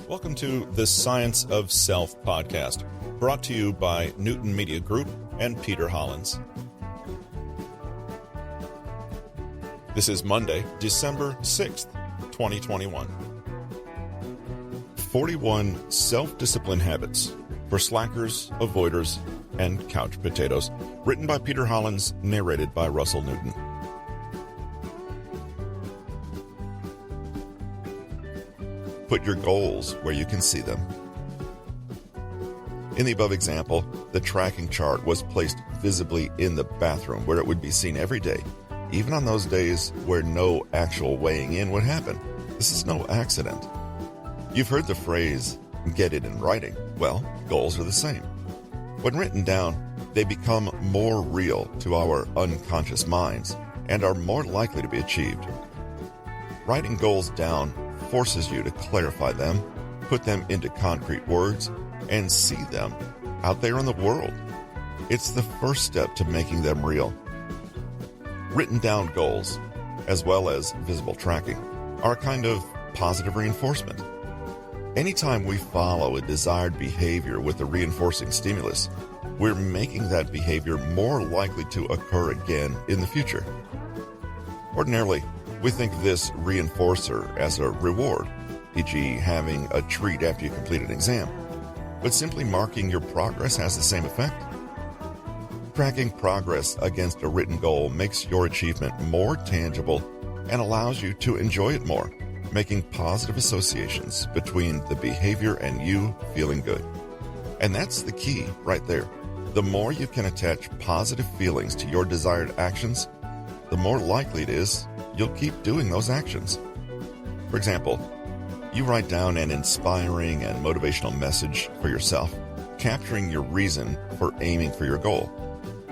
Welcome to the Science of Self podcast, brought to you by Newton Media Group and Peter Hollins. This is Monday, December 6th, 2021. 41 Self-Discipline Habits for Slackers, Avoiders, and Couch Potatoes, written by Peter Hollins, narrated by Russell Newton. Put your goals where you can see them. In the above example, the tracking chart was placed visibly in the bathroom where it would be seen every day, even on those days where no actual weighing in would happen. This is no accident. You've heard the phrase, get it in writing. Well, goals are the same. When written down, they become more real to our unconscious minds and are more likely to be achieved. Writing goals down forces you to clarify them, put them into concrete words, and see them out there in the world. It's the first step to making them real. Written down goals, as well as visible tracking, are a kind of positive reinforcement. Anytime we follow a desired behavior with a reinforcing stimulus, we're making that behavior more likely to occur again in the future. Ordinarily, we think of this reinforcer as a reward, e.g. having a treat after you complete an exam, but simply marking your progress has the same effect. Tracking progress against a written goal makes your achievement more tangible and allows you to enjoy it more, making positive associations between the behavior and you feeling good. And that's the key right there. The more you can attach positive feelings to your desired actions, the more likely it is you'll keep doing those actions. For example, you write down an inspiring and motivational message for yourself, capturing your reason for aiming for your goal.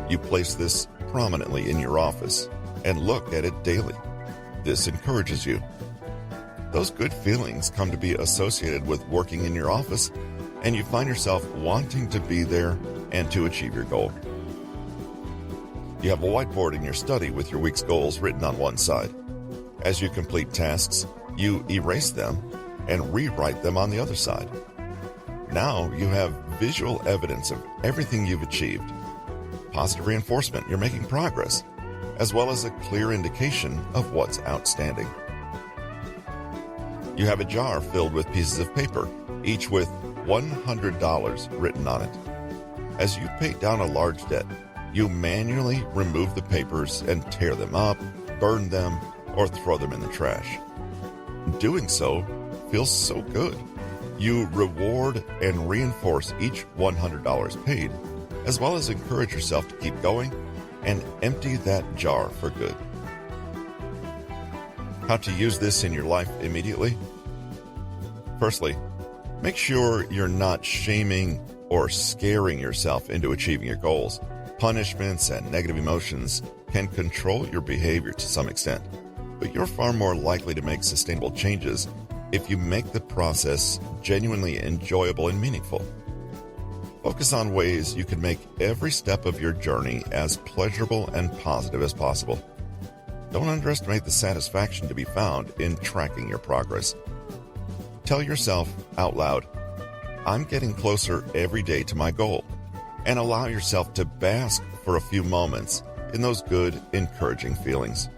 You place this prominently in your office and look at it daily. This encourages you. Those good feelings come to be associated with working in your office, and you find yourself wanting to be there and to achieve your goal. You have a whiteboard in your study with your week's goals written on one side. As you complete tasks, you erase them and rewrite them on the other side. Now you have visual evidence of everything you've achieved. Positive reinforcement, you're making progress, as well as a clear indication of what's outstanding. You have a jar filled with pieces of paper, each with $100 written on it. As you pay down a large debt, you manually remove the papers and tear them up, burn them, or throw them in the trash. Doing so feels so good. You reward and reinforce each $100 paid, as well as encourage yourself to keep going and empty that jar for good. How to use this in your life immediately? Firstly, make sure you're not shaming or scaring yourself into achieving your goals. Punishments and negative emotions can control your behavior to some extent, but you're far more likely to make sustainable changes if you make the process genuinely enjoyable and meaningful. Focus on ways you can make every step of your journey as pleasurable and positive as possible. Don't underestimate the satisfaction to be found in tracking your progress. Tell yourself out loud, I'm getting closer every day to my goal, and allow yourself to bask for a few moments in those good, encouraging feelings.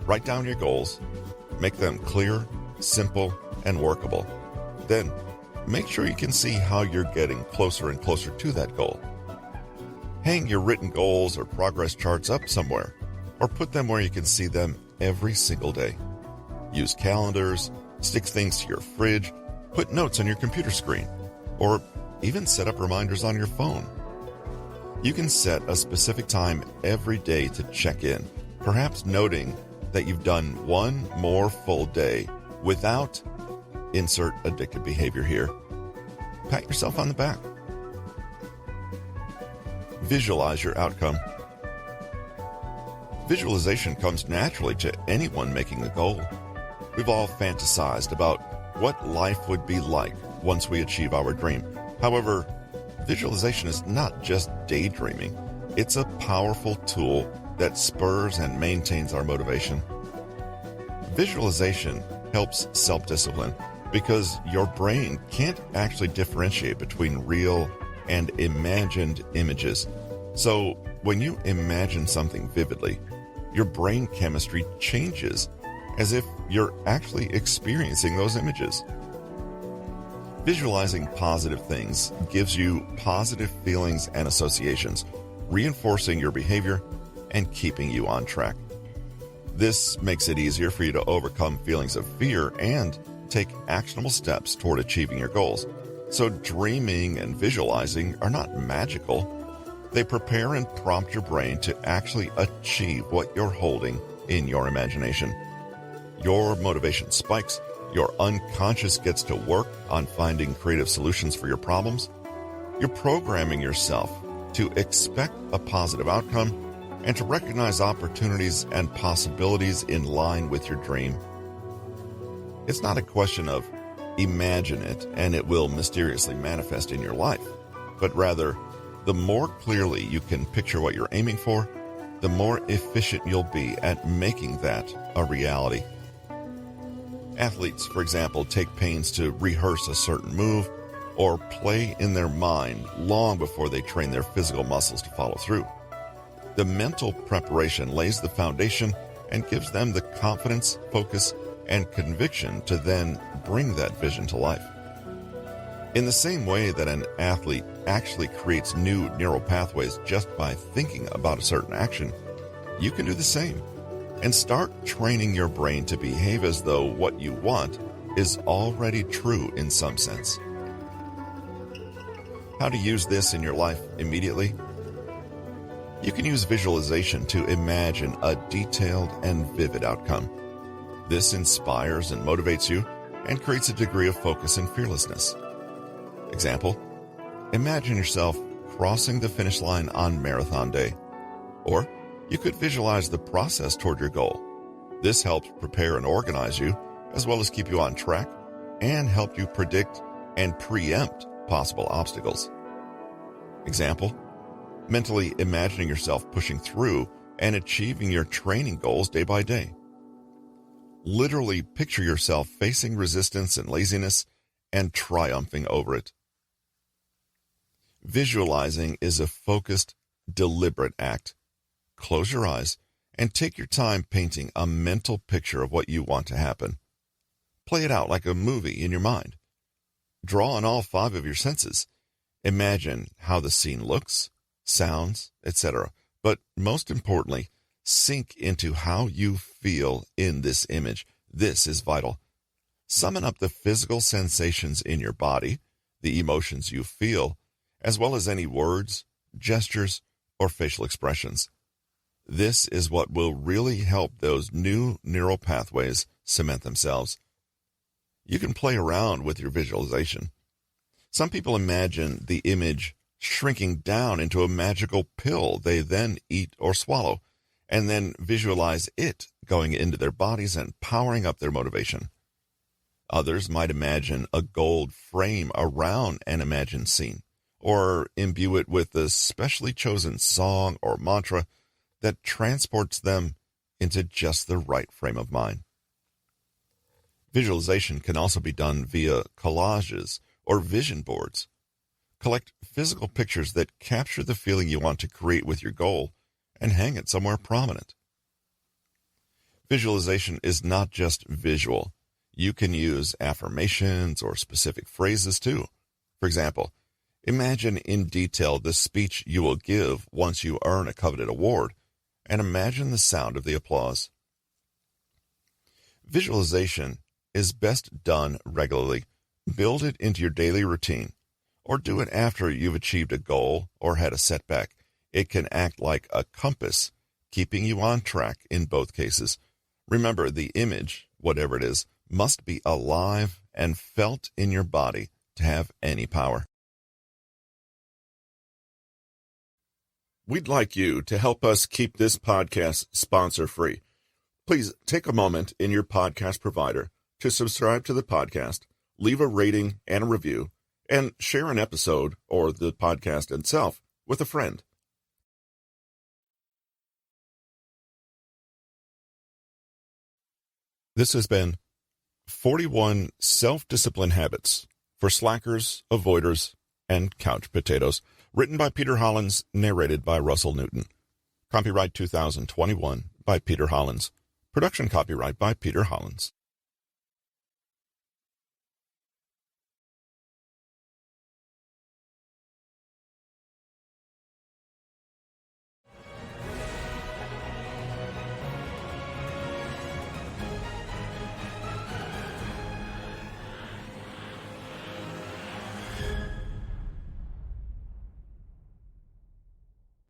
Write down your goals, make them clear, simple, and workable. Then, make sure you can see how you're getting closer and closer to that goal. Hang your written goals or progress charts up somewhere, or put them where you can see them every single day. Use calendars, stick things to your fridge, put notes on your computer screen, or even set up reminders on your phone. You can set a specific time every day to check in, perhaps noting that you've done one more full day without insert addictive behavior here. Pat yourself on the back. Visualize your outcome. Visualization comes naturally to anyone making a goal. We've all fantasized about what life would be like once we achieve our dream. However, visualization is not just daydreaming. It's a powerful tool that spurs and maintains our motivation. Visualization helps self-discipline. because your brain can't actually differentiate between real and imagined images. So when you imagine something vividly, your brain chemistry changes as if you're actually experiencing those images. Visualizing positive things gives you positive feelings and associations, reinforcing your behavior and keeping you on track. This makes it easier for you to overcome feelings of fear and take actionable steps toward achieving your goals. So dreaming and visualizing are not magical. They prepare and prompt your brain to actually achieve what you're holding in your imagination. Your motivation spikes, your unconscious gets to work on finding creative solutions for your problems. You're programming yourself to expect a positive outcome and to recognize opportunities and possibilities in line with your dream. It's not a question of imagine it and it will mysteriously manifest in your life, but rather, the more clearly you can picture what you're aiming for, the more efficient you'll be at making that a reality. Athletes, for example, take pains to rehearse a certain move or play in their mind long before they train their physical muscles to follow through. The mental preparation lays the foundation and gives them the confidence, focus, and conviction to then bring that vision to life. In the same way that an athlete actually creates new neural pathways just by thinking about a certain action, you can do the same and start training your brain to behave as though what you want is already true in some sense. How to use this in your life immediately? You can use visualization to imagine a detailed and vivid outcome. This inspires and motivates you and creates a degree of focus and fearlessness. Example, imagine yourself crossing the finish line on marathon day. Or you could visualize the process toward your goal. This helps prepare and organize you, as well as keep you on track and help you predict and preempt possible obstacles. Example, mentally imagining yourself pushing through and achieving your training goals day by day. Literally picture yourself facing resistance and laziness and triumphing over it. Visualizing is a focused, deliberate act. Close your eyes and take your time painting a mental picture of what you want to happen. Play it out like a movie in your mind. Draw on all 5 of your senses. Imagine how the scene looks, sounds, etc. But most importantly, sink into how you feel in this image. This is vital. Summon up the physical sensations in your body, the emotions you feel, as well as any words, gestures, or facial expressions. This is what will really help those new neural pathways cement themselves. You can play around with your visualization. Some people imagine the image shrinking down into a magical pill they then eat or swallow, and then visualize it going into their bodies and powering up their motivation. Others might imagine a gold frame around an imagined scene, or imbue it with a specially chosen song or mantra that transports them into just the right frame of mind. Visualization can also be done via collages or vision boards. Collect physical pictures that capture the feeling you want to create with your goal and hang it somewhere prominent. Visualization is not just visual. You can use affirmations or specific phrases too. For example, imagine in detail the speech you will give once you earn a coveted award, and imagine the sound of the applause. Visualization is best done regularly. Build it into your daily routine, or do it after you've achieved a goal or had a setback. It can act like a compass, keeping you on track in both cases. Remember, the image, whatever it is, must be alive and felt in your body to have any power. We'd like you to help us keep this podcast sponsor-free. Please take a moment in your podcast provider to subscribe to the podcast, leave a rating and a review, and share an episode or the podcast itself with a friend. This has been 41 Self-Discipline Habits for Slackers, Avoiders, and Couch Potatoes, written by Peter Hollins, narrated by Russell Newton. Copyright 2021 by Peter Hollins. Production copyright by Peter Hollins.